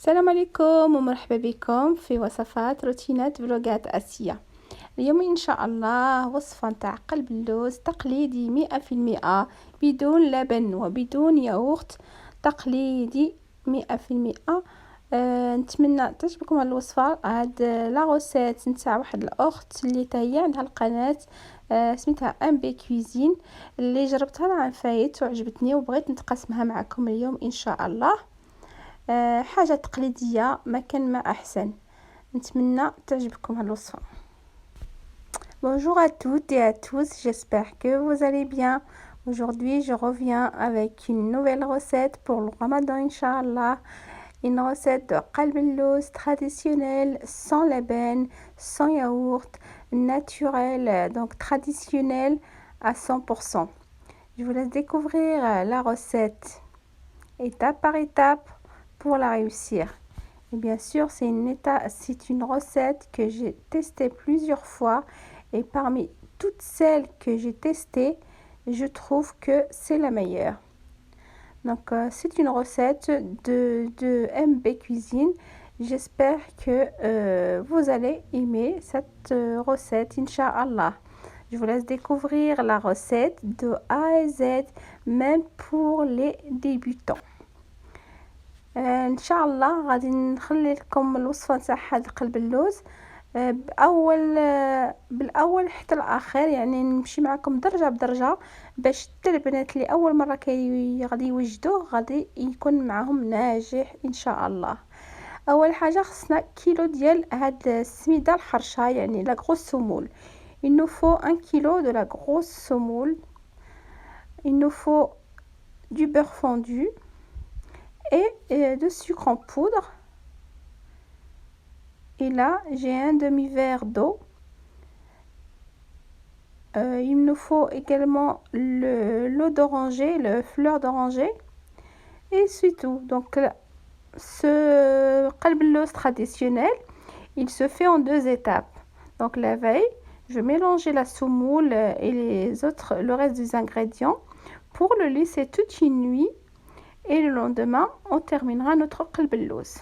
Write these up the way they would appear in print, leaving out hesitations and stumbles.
السلام عليكم ومرحبا بكم في وصفات روتينات فلوقات آسيا. اليوم إن شاء الله وصفة نتاع قلب اللوز تقليدي 100% بدون لبن وبدون ياغورت، تقليدي 100%. نتمنى تعجبكم هاد الوصفة. هاد لا غوسيت نتاع واحد الأخت اللي هي عندها القناة سميتها ام بي كويزين، اللي جربتها العام فايت وعجبتني وبغيت نتقاسمها معكم اليوم إن شاء الله. حاجة تقليدية ما كان ما أحسن. نتمنى تعجبكم هالوصفة. Bonjour à toutes et à tous, j'espère que vous allez bien. Aujourd'hui, je reviens avec une nouvelle recette pour le Ramadan, Inch'Allah. Une recette de qalb al-lawz traditionnelle, sans lebain, sans yaourt, naturelle, donc traditionnelle à 100%. Je vous laisse découvrir la recette étape par étape pour la réussir. Et bien sûr, c'est une recette que j'ai testée plusieurs fois, et parmi toutes celles que j'ai testées, je trouve que c'est la meilleure. Donc c'est une recette de MB Cuisine. J'espère que vous allez aimer cette recette, Inch'Allah. Je vous laisse découvrir la recette de A à Z, même pour les débutants. ان شاء الله غادي نخلي لكم الوصفه نتاع هذا قلب اللوز بالاول حتى الاخر، يعني نمشي معكم درجه بدرجه باش حتى البنات اللي اول مره غادي يوجدوه غادي يكون معهم ناجح ان شاء الله. اول حاجه خصنا كيلو ديال هاد السميده الحرشه، يعني لا غروس سمول. il nous faut 1 kilo de la grosse semoule. il nous faut du beurre fondu et de sucre en poudre. Et là j'ai un demi-verre d'eau. Il nous faut également l'eau d'oranger, le fleur d'oranger, et c'est tout. Donc ce qalb al-lawz traditionnel, il se fait en 2 étapes. Donc la veille, je vais mélanger la semoule et le reste des ingrédients pour le laisser toute une nuit. Et le lendemain on terminera notre قلب اللوز.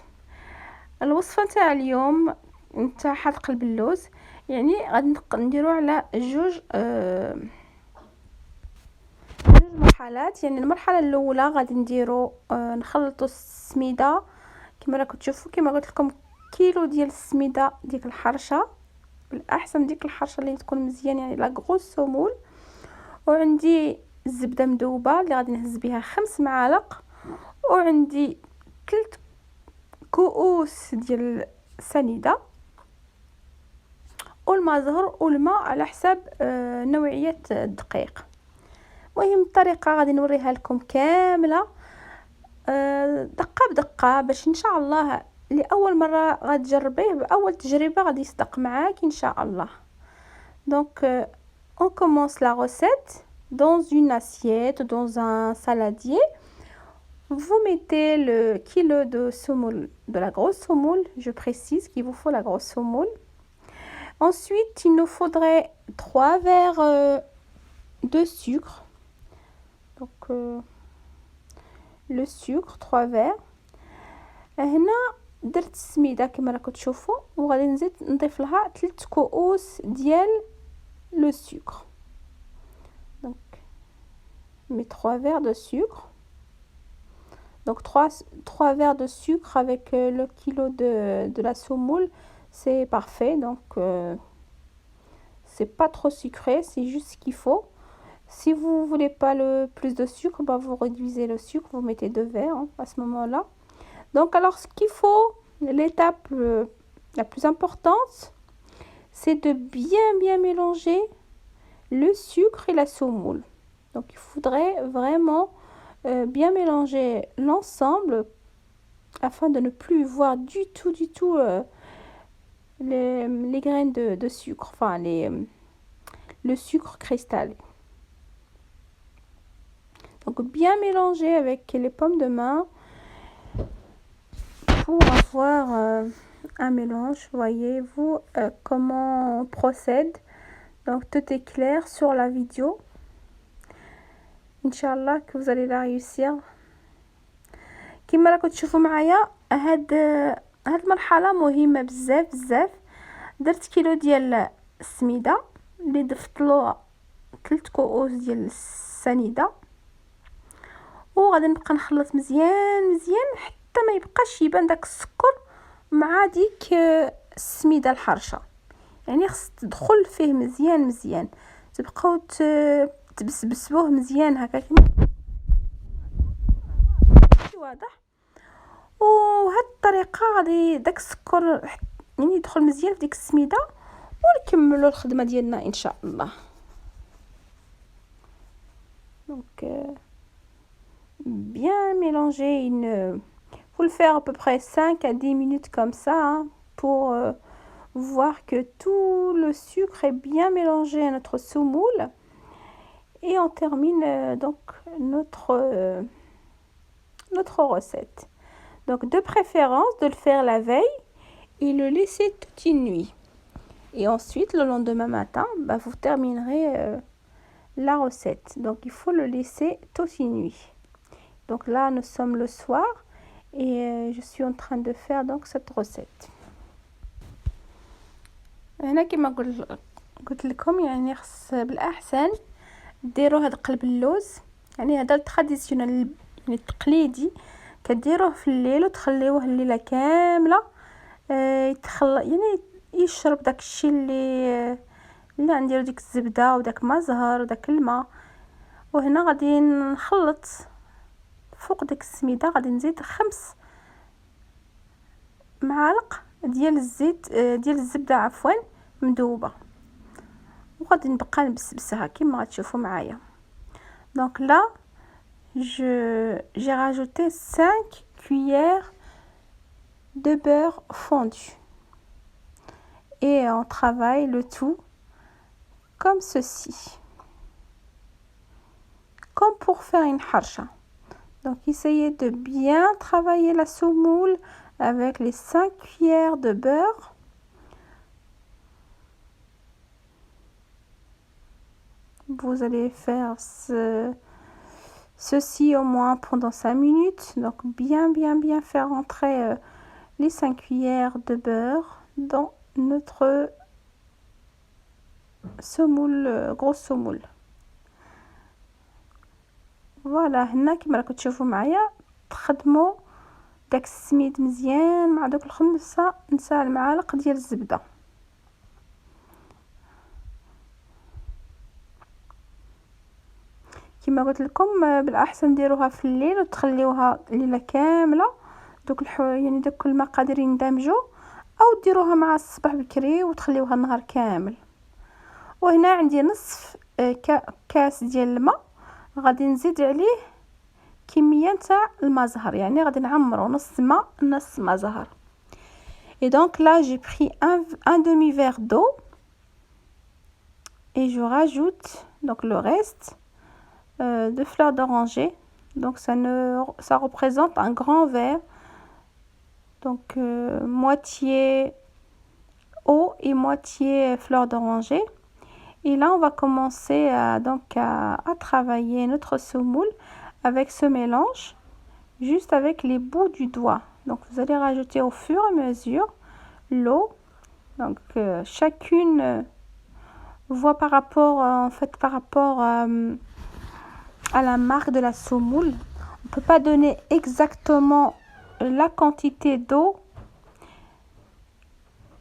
الوصفه تاع اليوم نتاع هاد قلب اللوز يعني غادي نديرو على جوج مرحلات. يعني المرحله الاولى غادي نديرو نخلطوا السميده كما راكم تشوفوا. كما قلت لكم كيلو ديال السميده ديك الحرشه، بالاحسن ديك الحرشه اللي تكون مزيان، يعني لا غروس سمول. وعندي الزبده مذوبه اللي غادي نهز بها 5 معالق، وعندي 3 كؤوس ديال السنيده، والماء زهر والماء على حساب نوعيه الدقيق. المهم الطريقه غادي نوريها لكم كامله دقه بدقه باش ان شاء الله لاول مره غادي تجربيه باول تجربه غادي يصدق معاك ان شاء الله. Donc on commence la recette dans une assiette, dans un saladier. Vous mettez le kilo de semoule, de la grosse semoule, je précise qu'il vous faut la grosse semoule. Ensuite, il nous faudrait 3 verres de sucre. Donc le sucre 3 verres. هنا درت السميده كما راكم تشوفوا، وغادي نزيد نضيف لها 3 كؤوس ديال le sucre. Donc mes 3 verres de sucre. Donc 3 verres de sucre avec le kilo de la semoule, c'est parfait. Donc c'est pas trop sucré, c'est juste ce qu'il faut. Si vous voulez pas le plus de sucre, bah vous réduisez le sucre, vous mettez 2 verres à ce moment-là. Donc alors ce qu'il faut, l'étape la plus importante, c'est de bien mélanger le sucre et la semoule. Donc il faudrait vraiment bien mélanger l'ensemble afin de ne plus voir du tout les graines de sucre, enfin le sucre cristallisé. Donc bien mélanger avec les pommes de main pour avoir un mélange. Voyez-vous comment on procède. Donc tout est clair sur la vidéo. Inch'Allah que vous allez la réussir. كما راكم تشوفوا معايا هاد المرحله مهمه بزاف بزاف. درت كيلو ديال السميده اللي ضفتلو 3 كؤوس ديال السنيده، وغادي نبقى نخلط مزيان مزيان حتى ما يبقاش يبان داك السكر مع ديك السميده الحرشه. يعني خص تدخل فيه مزيان مزيان، تبقاو تبسبسوه مزيان هكا كما واضح. وهاد الطريقه غادي داك السكر يعني يدخل مزيان في ديك السميده، ونكملوا الخدمه ديالنا ان شاء الله. Donc bien mélanger faut le faire à peu près 5 à 10 minutes comme ça, hein, pour voir que tout le sucre est bien mélangé à notre semoule. Et on termine donc notre recette. Donc de préférence de le faire la veille et le laisser toute une nuit. Et ensuite le lendemain matin, vous terminerez la recette. Donc il faut le laisser toute une nuit. Donc là nous sommes le soir et je suis en train de faire donc cette recette. هنا كما قلت لكم يعني خص بالاحسن ديروا هذا قلب اللوز، يعني هذا التراديسيونال يعني التقليدي، كديروه في الليل وتخليوه الليله كامله يعني يشرب داك الشيء اللي غنديروا ديك الزبده وداك ما زهر وداك الماء. وهنا غادي نخلط فوق ديك السميده، غادي نزيد 5 معالق ديال الزيت ديال الزبده عفوا مذوبه، وغادي نبقى نبسبسها كما غتشوفوا معايا. Donc là j'ai rajouté 5 cuillères de beurre fondu et on travaille le tout comme ceci, comme pour faire une harsha. Donc essayez de bien travailler la semoule avec les 5 cuillères de beurre. Vous allez faire ceci au moins pendant 5 minutes. Donc bien faire entrer les 5 cuillères de beurre dans notre semoule, grosse semoule. فوالا هنا كما راكم تشوفوا معايا تخدموا داك السميد مزيان مع دوك 5 نتاع المعالق ديال الزبده. كما قلت لكم بالاحسن ديروها في الليل وتخليوها ليله كامله دوك يعني دوك المقادير يندمجوا، او ديروها مع الصباح بكري وتخليوها النهار كامل. وهنا عندي نصف كاس ديال الماء، غادي نزيد عليه كميه تاع الماء زهر، يعني غادي نعمرو نص ماء نص ماء زهر. Et donc là j'ai pris un demi-verre d'eau et je rajoute donc le reste de fleurs d'oranger. Donc ça représente un grand verre, donc moitié eau et moitié fleurs d'oranger. Et là on va commencer à travailler notre semoule avec ce mélange, juste avec les bouts du doigt. Donc vous allez rajouter au fur et à mesure l'eau. Donc chacune voit par rapport à la marque de la semoule. On peut pas donner exactement la quantité d'eau.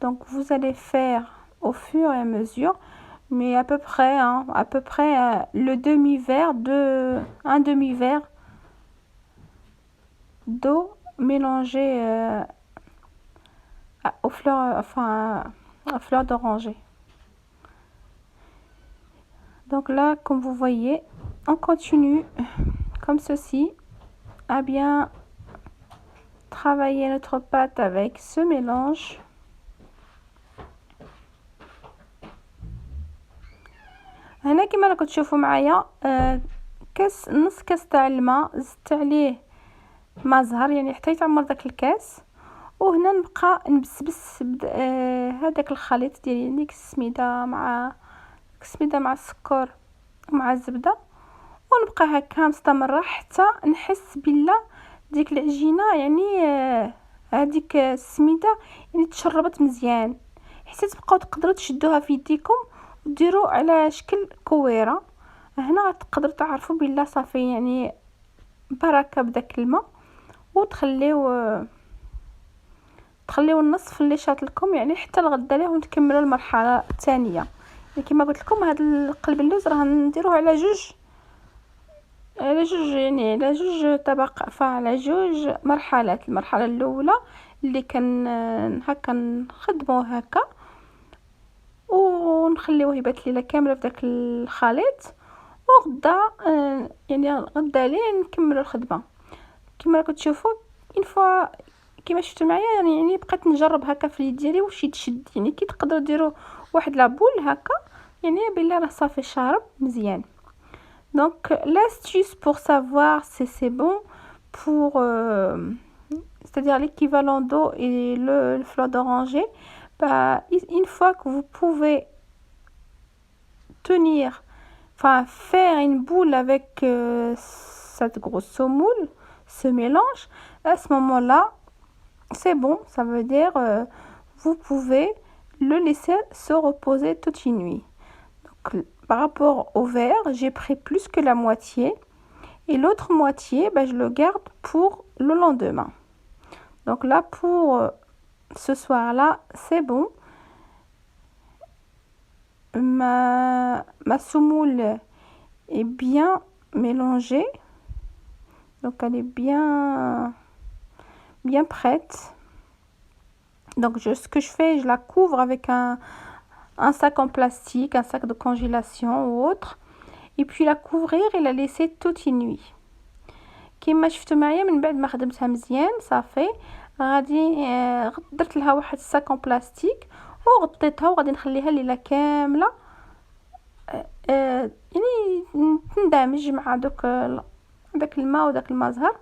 Donc vous allez faire au fur et à mesure, mais à peu près le un demi-verre d'eau mélangée aux fleurs d'oranger. Donc là, comme vous voyez, on continue comme ceci à bien travailler notre pâte avec ce mélange. هنا كما راكم تشوفوا معايا نص كاس تاع الماء زدت عليه ماء زهر يعني حتى يتعمر داك الكاس. وهنا نبقى نبسبس هذاك الخليط ديالي ديك السميده مع السكر ومع الزبده، ونبقى هكا مستمره حتى نحس بلا ديك العجينه يعني هذيك السميده يعني تشربت مزيان، حتى تبقاو تقدروا تشدوها في يديكم وديروا على شكل كويره. هنا تقدروا تعرفوا بالله صافي يعني بركه بداك الماء، تخليو النصف اللي شاط لكم يعني حتى الغدا ليه ونكملوا المرحله الثانيه. يعني كما قلت لكم هذا القلب اللوز راه نديروه على جوج يعني على جوج طبق، فعلى جوج مرحلات. المرحله الاولى اللي كان هكا نخدموه هكا ونخليوه يبات ليله كامله في داك الخليط، وغدا يعني غدا ليه نكملوا الخدمه. كما راكم تشوفوا اون فوا كما شفتوا معايا يعني بقيت نجرب هكا في اليد ديالي واش يتشد، يعني كي تقدروا ديروا واحد لابول هكا يعني بالله راه صافي شارب مزيان. Donc l'astuce pour savoir si c'est bon pour c'est-à-dire l'équivalent d'eau et le fleur d'oranger, bah, une fois que vous pouvez faire une boule avec cette grosse semoule, ce mélange, à ce moment-là c'est bon, ça veut dire vous pouvez le laisser se reposer toute une nuit. Donc, par rapport au verre, j'ai pris plus que la moitié et l'autre moitié je le garde pour le lendemain. Donc là pour ce soir là c'est bon. Ma semoule est bien mélangée, donc elle est bien prête. Donc ce que je fais, je la couvre avec un sac en plastique, un sac de congélation ou autre, et puis la couvrir et la laisser toute une nuit. كما شفتوا معايا من بعد ما خدمتها مزيان صافي غادي درت لها واحد الساك ان بلاستيك وغطيتها وغادي نخليها ليله كامله يعني تندمج مع داك الماء وداك المزهر.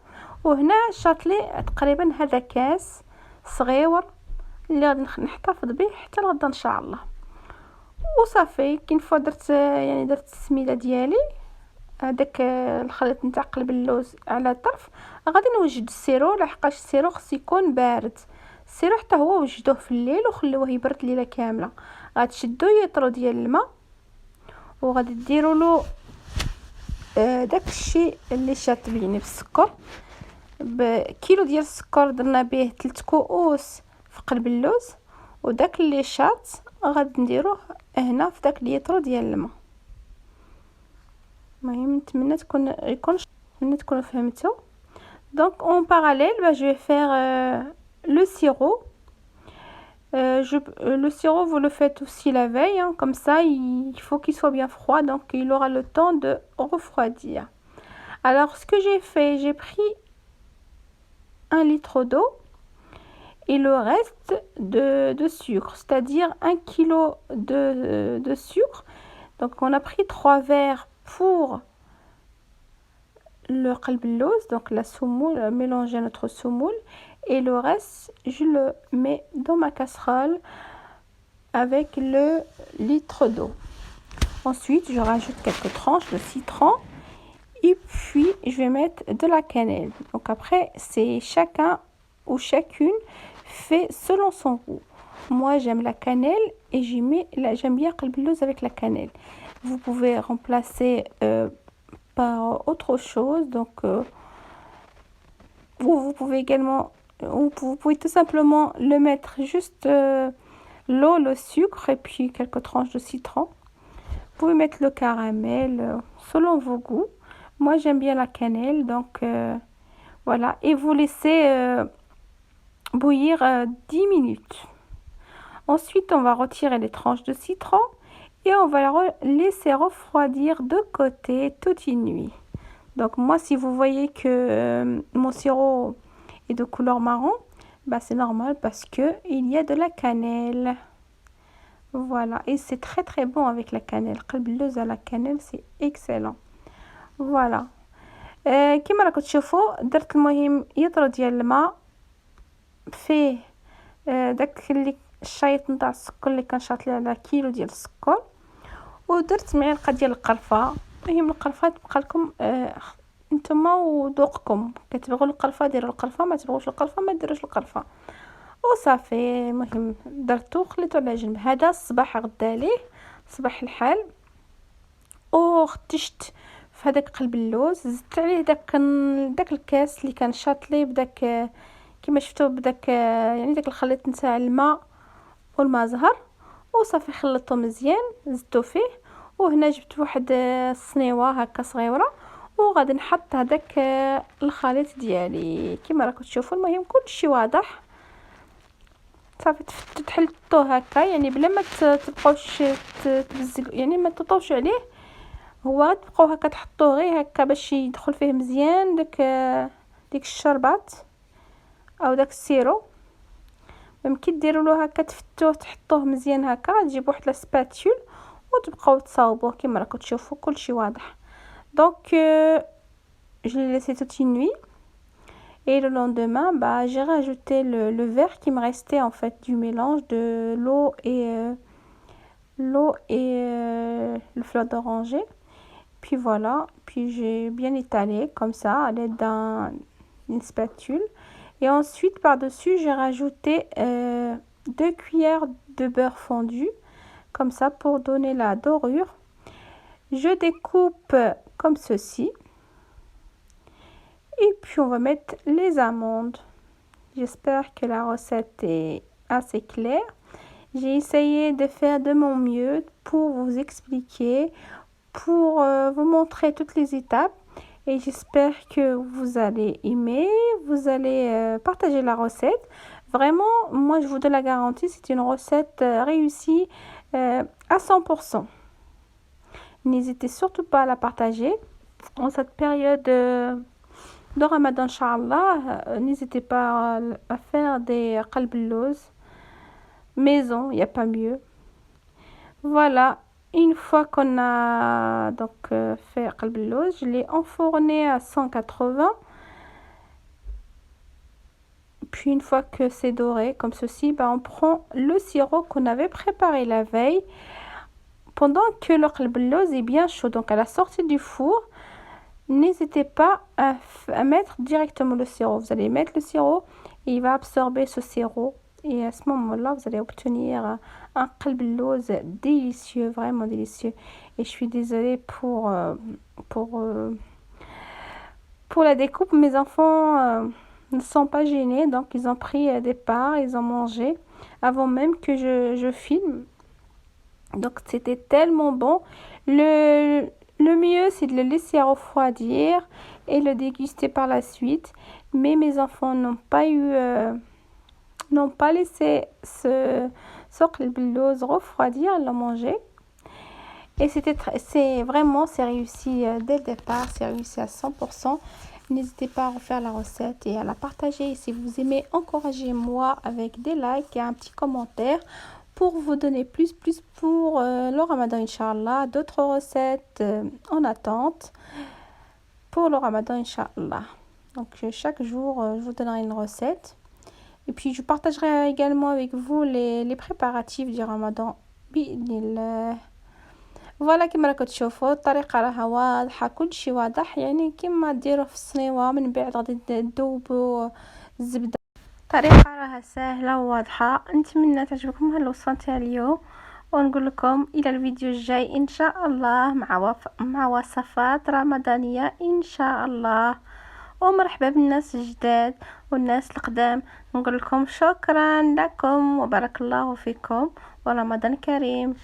وهنا شاط لي تقريبا هذا كاس صغير اللي غادي نحتفظ به حتى الغدا ان شاء الله. وصافي كي نفوا درت السميده ديالي هذاك الخليط نتاع قلب اللوز على طرف، غادي نوجد السيرو لحقاش السيرو خص يكون بارد. السيرو حتى هو وجدوه في الليل وخلوه يبرد ليله كامله. غتشدوا يطرو ديال الماء وغادي ديروا له داك الشيء اللي شاط بيني بالسكر. بكيلو ديال السكر درنا به 3 كؤوس في قلب اللوز، وداك اللي شاط غادي نديروه هنا في داك الليتر ديال الماء. المهم نتمنى تكونوا فهمتوا. Donc en parallèle je vais faire le sirop. Le sirop vous le faites aussi la veille, comme ça il faut qu'il soit bien froid, donc il aura le temps de refroidir. Alors ce que j'ai fait, j'ai pris 1 litre d'eau et le reste de sucre, c'est-à-dire 1 kilo de sucre. Donc on a pris 3 verres pour le qalb al-lawz, donc la semoule, mélanger notre semoule, et le reste je le mets dans ma casserole avec le litre d'eau. Ensuite je rajoute quelques tranches de citron et puis je vais mettre de la cannelle. Donc après c'est chacun ou chacune fait selon son goût. Moi j'aime la cannelle et j'aime bien qalb al-lawz avec la cannelle. Vous pouvez remplacer par autre chose, donc vous pouvez également vous pouvez tout simplement le mettre juste l'eau, le sucre et puis quelques tranches de citron. Vous pouvez mettre le caramel selon vos goûts. Moi j'aime bien la cannelle, donc voilà, et vous laissez bouillir 10 minutes. Ensuite on va retirer les tranches de citron et on va laisser refroidir de côté toute une nuit. Donc moi si vous voyez que mon sirop est de couleur marron, c'est normal parce que il y a de la cannelle. Voilà, et c'est très très bon avec la cannelle. qalb al-lawz à la cannelle c'est excellent. Voilà. كما راكم تشوفوا درت المهم يطرو ديال الماء فيه داك اللي الشايط نتاع السكر اللي كان شاط لي على كيلو ديال السكر، ودرت معلقه ديال القرفه. المهم القرفه تبقى لكم نتوما وذوقكم، كتبغوا القرفه ديروا القرفه، ما تبغوش القرفه ما ديروش القرفه وصافي. المهم درتو خليته على جنب. هذا الصباح غدا ليه صباح الحال. وختشت في هذاك قلب اللوز، زدت عليه داك الكاس اللي كان شاطلي بداك كما شفتوا بداك يعني داك الخليط نتاع الماء والماء زهر وصافي. خلطته مزيان زدته فيه. وهنا جبت واحد الصنيوه هكا صغيره وغادي نحط هذاك الخليط ديالي كما راكم تشوفوا. المهم كلشي واضح صافي. تحلطوه هكا يعني بلا ما تبقاوش تبزق يعني ما تطوش عليه. هو تبقاو هكا تحطوه غير هكا باش يدخل فيه مزيان ديك الشربات او داك السيرو. ممكن ديروا له هكا تفتوه تحطوه مزيان هكا. تجيبوا واحد لاسباتول وتبقاو تصاوبوه كما راكم تشوفوا كلشي واضح. دونك je l'ai laissé toute une nuit et le lendemain j'ai rajouté le verre qui me restait en fait du mélange de l'eau et le fleur d'oranger. Puis voilà, puis j'ai bien étalé comme ça à l'aide d'une spatule. Et ensuite par-dessus j'ai rajouté 2 cuillères de beurre fondu comme ça pour donner la dorure. Je découpe comme ceci. Et puis on va mettre les amandes. J'espère que la recette est assez claire. J'ai essayé de faire de mon mieux pour vous expliquer, pour vous montrer toutes les étapes. Et j'espère que vous allez aimer, vous allez partager la recette. Vraiment, moi je vous donne la garantie, c'est une recette réussie à 100%. N'hésitez surtout pas à la partager. En cette période de Ramadan, Inch'Allah, n'hésitez pas à faire des qalb al-lawz maison, il n'y a pas mieux. Voilà, une fois qu'on a donc fait qalb al-lawz, je l'ai enfourné à 180. Puis une fois que c'est doré comme ceci, on prend le sirop qu'on avait préparé la veille. Pendant que le qalb al-lawz est bien chaud, donc à la sortie du four, n'hésitez pas à mettre directement le sirop. Vous allez mettre le sirop et il va absorber ce sirop. Et à ce moment-là, vous allez obtenir un qalb al-lawz délicieux, vraiment délicieux. Et je suis désolée pour la découpe. Mes enfants ne sont pas gênés, donc ils ont pris des parts, ils ont mangé avant même que je filme. Donc c'était tellement bon. Le mieux, c'est de le laisser refroidir et le déguster par la suite. Mais mes enfants n'ont pas laissé ce qalb al-lawz refroidir, l'ont mangé. Et c'est réussi dès le départ, c'est réussi à 100%. N'hésitez pas à refaire la recette et à la partager. Et si vous aimez, encouragez-moi avec des likes et un petit commentaire pour vous donner plus pour le Ramadan, Inch'Allah. D'autres recettes en attente pour le Ramadan, Inch'Allah. Donc chaque jour, je vous donnerai une recette. Et puis je partagerai également avec vous les préparatifs du Ramadan. بإذن فوالا كما راكم تشوفوا الطريقه راها واضحه كلشي واضح. يعني كما ديروه في الصنيوه من بعد غادي تذوبوا الزبده. الطريقه راها سهله وواضحه. نتمنى تعجبكم هالوصفه تاع اليوم ونقول لكم الى الفيديو الجاي ان شاء الله مع وصفات رمضانيه ان شاء الله. ومرحبا بالناس الجداد والناس القدام. نقول لكم شكرا لكم وبارك الله فيكم ورمضان كريم.